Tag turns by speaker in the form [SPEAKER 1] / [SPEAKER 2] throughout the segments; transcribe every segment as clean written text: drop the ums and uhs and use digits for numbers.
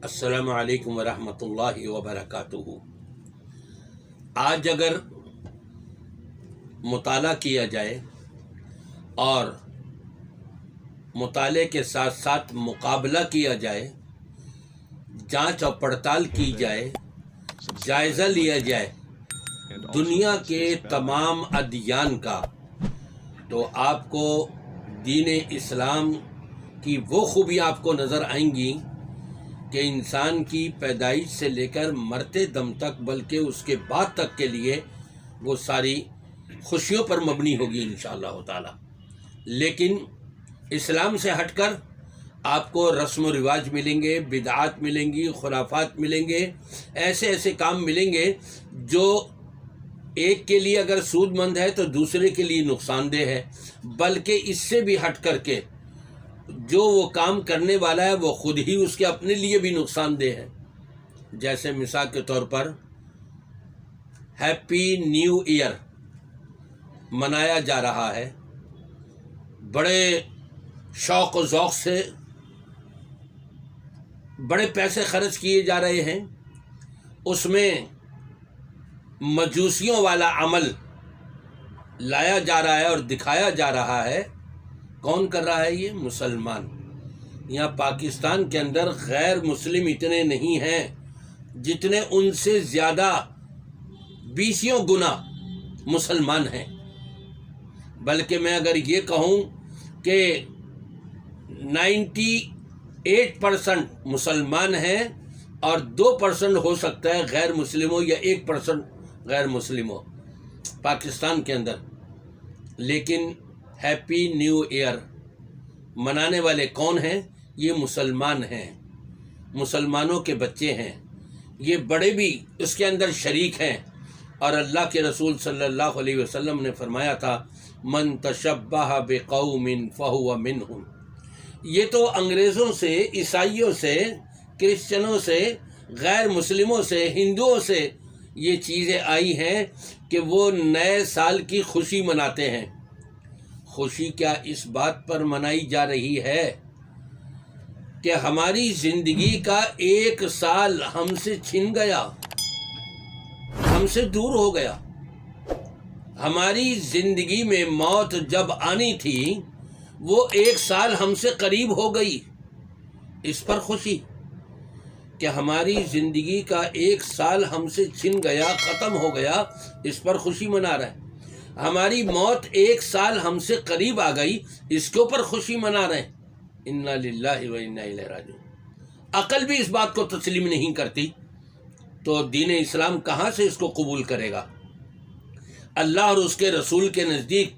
[SPEAKER 1] السلام علیکم ورحمۃ اللہ وبرکاتہ۔ آج اگر مطالعہ کیا جائے اور مطالعے کے ساتھ ساتھ مقابلہ کیا جائے، جانچ اور پڑتال کی جائے، جائزہ لیا جائے دنیا کے تمام ادیان کا، تو آپ کو دین اسلام کی وہ خوبیاں آپ کو نظر آئیں گی کہ انسان کی پیدائش سے لے کر مرتے دم تک، بلکہ اس کے بعد تک کے لیے وہ ساری خوشیوں پر مبنی ہوگی انشاءاللہ تعالی۔ لیکن اسلام سے ہٹ کر آپ کو رسم و رواج ملیں گے، بدعات ملیں گی، خرافات ملیں گے، ایسے ایسے کام ملیں گے جو ایک کے لیے اگر سود مند ہے تو دوسرے کے لیے نقصان دہ ہے، بلکہ اس سے بھی ہٹ کر کے جو وہ کام کرنے والا ہے وہ خود ہی اس کے اپنے لیے بھی نقصان دہ ہے۔ جیسے مثال کے طور پر ہیپی نیو ایئر منایا جا رہا ہے، بڑے شوق و ذوق سے بڑے پیسے خرچ کیے جا رہے ہیں، اس میں مجوسیوں والا عمل لایا جا رہا ہے اور دکھایا جا رہا ہے۔ کون کر رہا ہے؟ یہ مسلمان۔ یہاں پاکستان کے اندر غیر مسلم اتنے نہیں ہیں جتنے ان سے زیادہ 20 گنا مسلمان ہیں، بلکہ میں اگر یہ کہوں کہ 98% مسلمان ہیں اور 2% ہو سکتا ہے غیر مسلم ہو، یا 1% غیر مسلم ہو پاکستان کے اندر۔ لیکن ہیپی نیو ایئر منانے والے کون ہیں؟ یہ مسلمان ہیں، مسلمانوں کے بچے ہیں، یہ بڑے بھی اس کے اندر شریک ہیں۔ اور اللہ کے رسول صلی اللہ علیہ وسلم نے فرمایا تھا، من تشبہ بقوم فہو منہم۔ یہ تو انگریزوں سے، عیسائیوں سے، کرسچنوں سے، غیر مسلموں سے، ہندوؤں سے یہ چیزیں آئی ہیں کہ وہ نئے سال کی خوشی مناتے ہیں۔ خوشی کیا اس بات پر منائی جا رہی ہے کہ ہماری زندگی کا 1 سال ہم سے چھن گیا، ہم سے دور ہو گیا۔ ہماری زندگی میں موت جب آنی تھی وہ 1 سال ہم سے قریب ہو گئی، اس پر خوشی کہ ہماری زندگی کا 1 سال ہم سے چھن گیا، ختم ہو گیا، اس پر خوشی منا رہے ہیں۔ ہماری موت 1 سال ہم سے قریب آ گئی، اس کے اوپر خوشی منا رہے ہیں۔ انا للہ و انا الیہ راجعون۔ عقل بھی اس بات کو تسلیم نہیں کرتی، تو دین اسلام کہاں سے اس کو قبول کرے گا؟ اللہ اور اس کے رسول کے نزدیک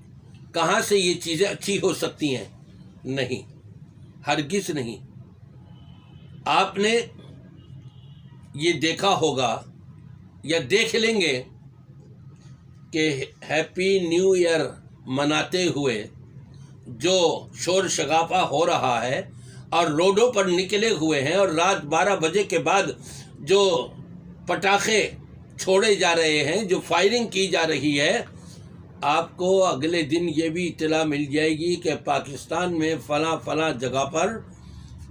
[SPEAKER 1] کہاں سے یہ چیزیں اچھی ہو سکتی ہیں؟ نہیں، ہرگز نہیں۔ آپ نے یہ دیکھا ہوگا یا دیکھ لیں گے کہ ہیپی نیو ایئر مناتے ہوئے جو شور شگافا ہو رہا ہے اور روڈوں پر نکلے ہوئے ہیں، اور رات 12 بجے کے بعد جو پٹاخے چھوڑے جا رہے ہیں، جو فائرنگ کی جا رہی ہے، آپ کو اگلے دن یہ بھی اطلاع مل جائے گی کہ پاکستان میں فلاں فلاں جگہ پر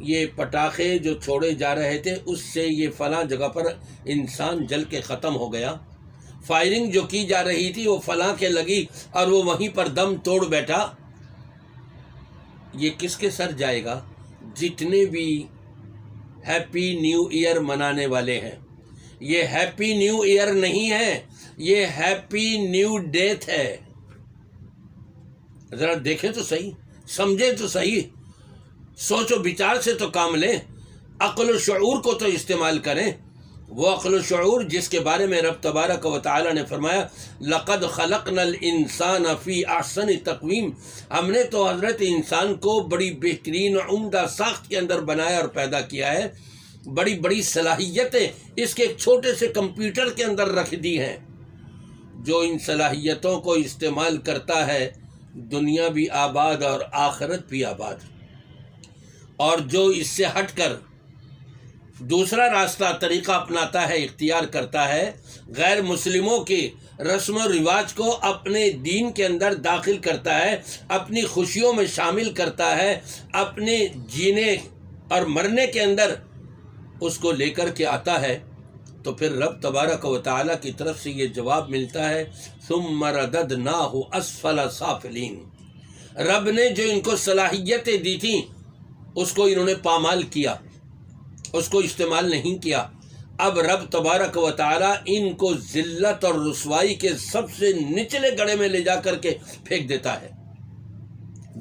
[SPEAKER 1] یہ پٹاخے جو چھوڑے جا رہے تھے اس سے یہ فلاں جگہ پر انسان جل کے ختم ہو گیا، فائرنگ جو کی جا رہی تھی وہ فلاں کے لگی اور وہ وہیں پر دم توڑ بیٹھا۔ یہ کس کے سر جائے گا؟ جتنے بھی ہیپی نیو ایئر منانے والے ہیں۔ یہ ہیپی نیو ایئر نہیں ہے، یہ ہیپی نیو ڈیتھ ہے۔ ذرا دیکھیں تو صحیح، سمجھیں تو صحیح، سوچ و بچار سے تو کام لیں، عقل و شعور کو تو استعمال کریں۔ وہ عقل و شعور جس کے بارے میں رب تبارک و تعالی نے فرمایا، لقد خلقنا الانسان فی احسن تقویم، ہم نے تو حضرت انسان کو بڑی بہترین عمدہ ساخت کے اندر بنایا اور پیدا کیا ہے، بڑی بڑی صلاحیتیں اس کے ایک چھوٹے سے کمپیوٹر کے اندر رکھ دی ہیں۔ جو ان صلاحیتوں کو استعمال کرتا ہے دنیا بھی آباد اور آخرت بھی آباد، اور جو اس سے ہٹ کر دوسرا راستہ طریقہ اپناتا ہے، اختیار کرتا ہے، غیر مسلموں کی رسم و رواج کو اپنے دین کے اندر داخل کرتا ہے، اپنی خوشیوں میں شامل کرتا ہے، اپنے جینے اور مرنے کے اندر اس کو لے کر کے آتا ہے تو پھر رب تبارک و تعالیٰ کی طرف سے یہ جواب ملتا ہے ثم رددناہ اسفل سافلین۔ رب نے جو ان کو صلاحیتیں دی تھیں اس کو انہوں نے پامال کیا، اس کو استعمال نہیں کیا۔ اب رب تبارک و تعالیٰ ان کو ذلت اور رسوائی کے سب سے نچلے گڑھے میں لے جا کر کے پھینک دیتا ہے۔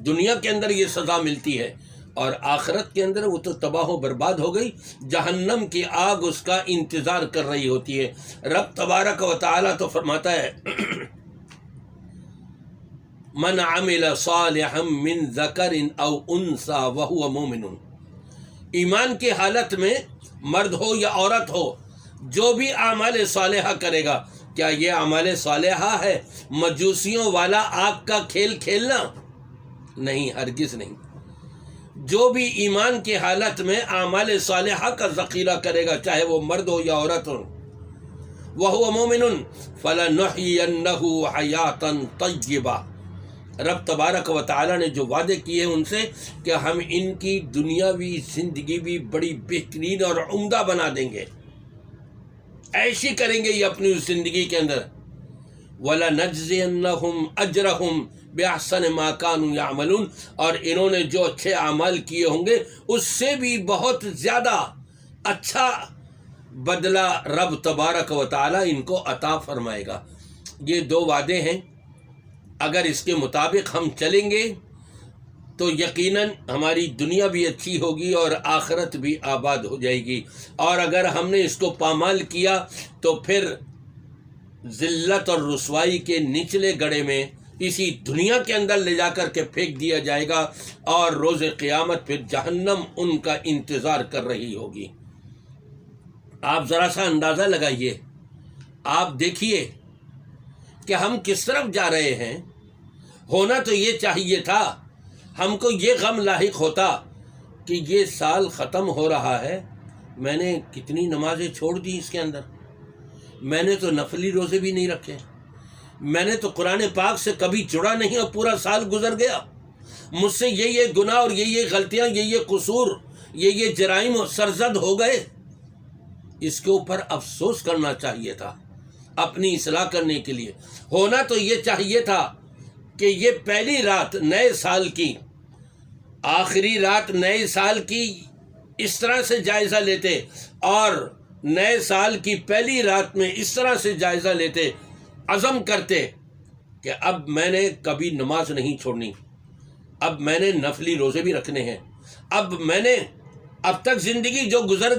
[SPEAKER 1] دنیا کے اندر یہ سزا ملتی ہے اور آخرت کے اندر وہ تو تباہ و برباد ہو گئی، جہنم کی آگ اس کا انتظار کر رہی ہوتی ہے۔ رب تبارک و تعالیٰ تو فرماتا ہے من عمل صالحا من ذکر او انثى وهو مؤمن، ایمان کی حالت میں مرد ہو یا عورت ہو جو بھی اعمال صالحہ کرے گا، کیا یہ اعمال صالحہ ہے مجوسیوں والا آگ کا کھیل کھیلنا؟ نہیں، ہرگز نہیں۔ جو بھی ایمان کی حالت میں اعمال صالحہ کا ذخیرہ کرے گا، چاہے وہ مرد ہو یا عورت ہو، وَهُوَ مُؤْمِنٌ فَلَنُحْيِيَنَّهُ حَيَاةً طَيِّبَةً، رب تبارک و تعالیٰ نے جو وعدے کیے ان سے کہ ہم ان کی دنیاوی زندگی بھی بڑی بہترین اور عمدہ بنا دیں گے، ایسی کریں گے یہ اپنی اس زندگی کے اندر۔ وَلَنَجْزِيَنَّهُمْ أَجْرَهُمْ بِأَحْسَنِ مَا كَانُوا يَعْمَلُونَ، اور انہوں نے جو اچھے اعمال کیے ہوں گے اس سے بھی بہت زیادہ اچھا بدلہ رب تبارک و تعالیٰ ان کو عطا فرمائے گا۔ یہ دو وعدے ہیں، اگر اس کے مطابق ہم چلیں گے تو یقیناً ہماری دنیا بھی اچھی ہوگی اور آخرت بھی آباد ہو جائے گی، اور اگر ہم نے اس کو پامال کیا تو پھر ذلت اور رسوائی کے نچلے گڑھے میں اسی دنیا کے اندر لے جا کر کے پھینک دیا جائے گا، اور روز قیامت پھر جہنم ان کا انتظار کر رہی ہوگی۔ آپ ذرا سا اندازہ لگائیے، آپ دیکھیے کہ ہم کس طرف جا رہے ہیں۔ ہونا تو یہ چاہیے تھا، ہم کو یہ غم لاحق ہوتا کہ یہ سال ختم ہو رہا ہے، میں نے کتنی نمازیں چھوڑ دی اس کے اندر، میں نے تو نفلی روزے بھی نہیں رکھے، میں نے تو قرآن پاک سے کبھی جڑا نہیں اور پورا سال گزر گیا، مجھ سے یہ گناہ اور یہ غلطیاں، یہ قصور، یہ جرائم سرزد ہو گئے۔ اس کے اوپر افسوس کرنا چاہیے تھا اپنی اصلاح کرنے کے لیے۔ ہونا تو یہ چاہیے تھا کہ یہ پہلی رات نئے سال کی، آخری رات نئے سال کی اس طرح سے جائزہ لیتے، اور نئے سال کی پہلی رات میں اس طرح سے جائزہ لیتے، عزم کرتے کہ اب میں نے کبھی نماز نہیں چھوڑنی، اب میں نے نفلی روزے بھی رکھنے ہیں، اب میں نے اب تک زندگی جو گزر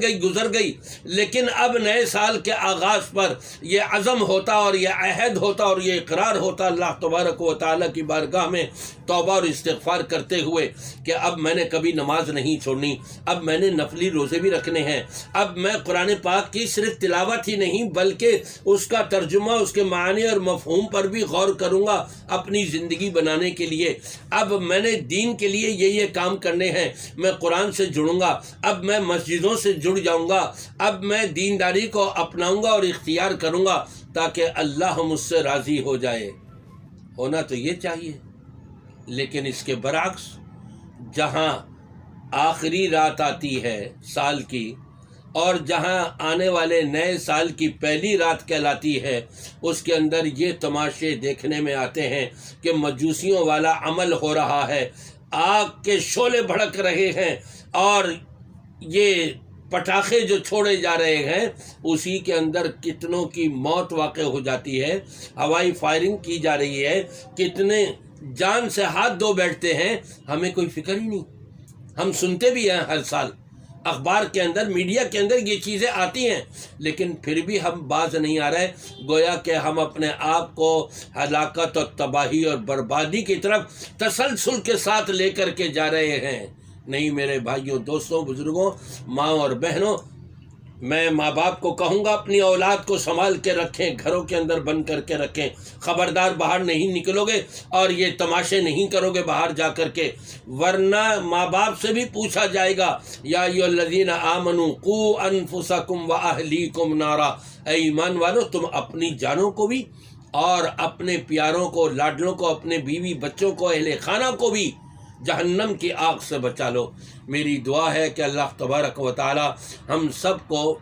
[SPEAKER 1] گئی، لیکن اب نئے سال کے آغاز پر یہ عزم ہوتا اور یہ عہد ہوتا اور یہ اقرار ہوتا اللہ تبارک و تعالیٰ کی بارگاہ میں توبہ اور استغفار کرتے ہوئے کہ اب میں نے کبھی نماز نہیں چھوڑنی، اب میں نے نفلی روزے بھی رکھنے ہیں، اب میں قرآن پاک کی صرف تلاوت ہی نہیں بلکہ اس کا ترجمہ، اس کے معنی اور مفہوم پر بھی غور کروں گا اپنی زندگی بنانے کے لیے، اب میں نے دین کے لیے یہ کام کرنے ہیں، میں قرآن سے جڑوں گا، اب میں مسجدوں سے جڑ جاؤں گا، اب میں دینداری کو اپناؤں گا اور اختیار کروں گا تاکہ اللہ مجھ سے راضی ہو جائے۔ ہونا تو یہ چاہیے، لیکن اس کے برعکس جہاں آخری رات آتی ہے سال کی اور جہاں آنے والے نئے سال کی پہلی رات کہلاتی ہے، اس کے اندر یہ تماشے دیکھنے میں آتے ہیں کہ مجوسیوں والا عمل ہو رہا ہے، آگ کے شعلے بھڑک رہے ہیں اور یہ پٹاخے جو چھوڑے جا رہے ہیں اسی کے اندر کتنوں کی موت واقع ہو جاتی ہے، ہوائی فائرنگ کی جا رہی ہے، کتنے جان سے ہاتھ دھو بیٹھتے ہیں، ہمیں کوئی فکر ہی نہیں۔ ہم سنتے بھی ہیں ہر سال اخبار کے اندر، میڈیا کے اندر یہ چیزیں آتی ہیں، لیکن پھر بھی ہم باز نہیں آ رہے، گویا کہ ہم اپنے آپ کو ہلاکت اور تباہی اور بربادی کی طرف تسلسل کے ساتھ لے کر کے جا رہے ہیں۔ نہیں میرے بھائیوں، دوستوں، بزرگوں، ماں اور بہنوں، میں ماں باپ کو کہوں گا اپنی اولاد کو سنبھال کے رکھیں، گھروں کے اندر بند کر کے رکھیں، خبردار باہر نہیں نکلو گے اور یہ تماشے نہیں کرو گے باہر جا کر کے، ورنہ ماں باپ سے بھی پوچھا جائے گا یا ایھا الذین آمنوا قوا انفسکم واہلیکم نارا، اے ایمان والو تم اپنی جانوں کو بھی اور اپنے پیاروں کو، لاڈلوں کو، اپنے بیوی بچوں کو، اہل خانہ کو بھی جہنم کی آگ سے بچا لو۔ میری دعا ہے کہ اللہ تبارک و تعالی ہم سب کو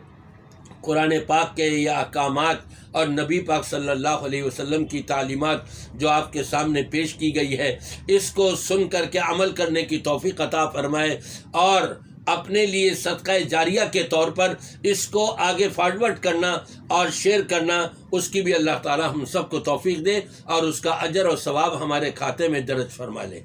[SPEAKER 1] قرآن پاک کے یہ احکامات اور نبی پاک صلی اللہ علیہ وسلم کی تعلیمات جو آپ کے سامنے پیش کی گئی ہے، اس کو سن کر کے عمل کرنے کی توفیق عطا فرمائے، اور اپنے لیے صدقہ جاریہ کے طور پر اس کو آگے فارورڈ کرنا اور شیئر کرنا، اس کی بھی اللہ تعالی ہم سب کو توفیق دے اور اس کا اجر اور ثواب ہمارے کھاتے میں درج فرما لے۔